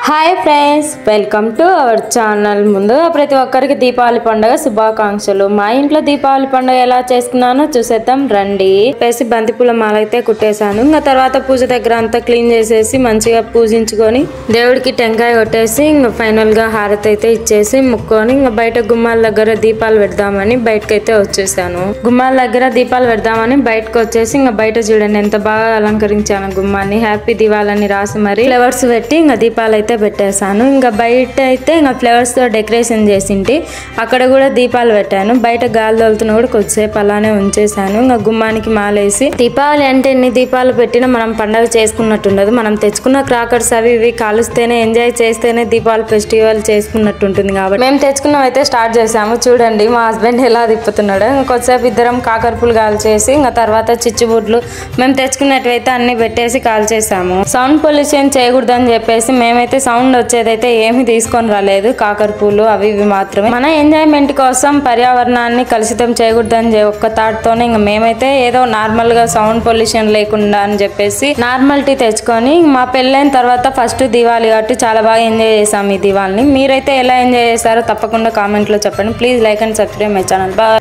Hi friends, welcome to our channel. ముందుగా ప్రతి ఒక్కరికి దీపావళి పండుగ శుభాకాంక్షలు. మా ఇంట్లో దీపావళి పండుగ ఎలా చేసుకున్నానో చూసేద్దాం రండి. వేసి బంతిపూల మాల అయితే కుట్టేశాను. ఇంకా తర్వాత పూజ దగ్గర అంతా క్లీన్ చేసేసి మంచిగా పూజించుకొని దేవుడికి టెంకాయ కొట్టేసి ఇంకా ఫైనల్ గా హారతి అయితే ఇచ్చేసి ముక్కొని ఇంకా బయట గుమ్మాల దగ్గర దీపాలు పెడదామని బయటకైతే వచ్చేసాను. గుమ్మాల దగ్గర దీపాలు పెడదామని బయటకు వచ్చేసి ఇంకా బయట చూడండి ఎంత బాగా అలంకరించాను గుమ్మాన్ని. హ్యాపీ దివాళని రాసి మరి ఫ్లవర్స్ పెట్టి ఇంకా దీపాలు అయితే పెట్టేశాను. ఇంకా బయట అయితే ఇంకా ఫ్లవర్స్ తో డెకరేషన్ చేసింటి, అక్కడ కూడా దీపాలు పెట్టాను. బయట గాలి తోలుతున్న కూడా కొద్దిసేపు అలానే ఉంచేసాను. ఇంకా గుమ్మానికి మాలేసి దీపావళి అంటే ఎన్ని దీపాలు పెట్టినా మనం పండగ చేసుకున్నట్టుండదు. మనం తెచ్చుకున్న క్రాకర్స్ అవి ఇవి కాలుస్తేనే ఎంజాయ్ చేస్తేనే దీపావళి ఫెస్టివల్ చేసుకున్నట్టు ఉంటుంది. కాబట్టి మేము తెచ్చుకున్నవి అయితే స్టార్ట్ చేసాము. చూడండి మా హస్బెండ్ ఎలా తిప్పుతున్నాడు. ఇంకొద్దిసేపు ఇద్దరం కాకరపులు కాల్చేసి ఇంకా తర్వాత చిచ్చుబుడ్లు మేము తెచ్చుకున్నట్టువైతే అన్ని పెట్టేసి కాల్చేసాము. సౌండ్ పొల్యూషన్ చేయకూడదని చెప్పేసి మేమైతే సౌండ్ వచ్చేదైతే ఏమి తీసుకొని రాలేదు, కాకరపూలు అవి ఇవి మాత్రమే. మన ఎంజాయ్మెంట్ కోసం పర్యావరణాన్ని కలుషితం చేయకూడదని ఒక్క థాట్తోనే ఇంకా మేమైతే ఏదో నార్మల్ గా సౌండ్ పొల్యూషన్ లేకుండా అని చెప్పేసి నార్మాలిటీ తెచ్చుకొని మా పెళ్ళైన తర్వాత ఫస్ట్ దివాళీ కాబట్టి చాలా బాగా ఎంజాయ్ చేసాం ఈ దివాళిని. మీరైతే ఎలా ఎంజాయ్ చేశారో తప్పకుండా కామెంట్ లో చెప్పండి. Please like and subscribe my channel. Bye.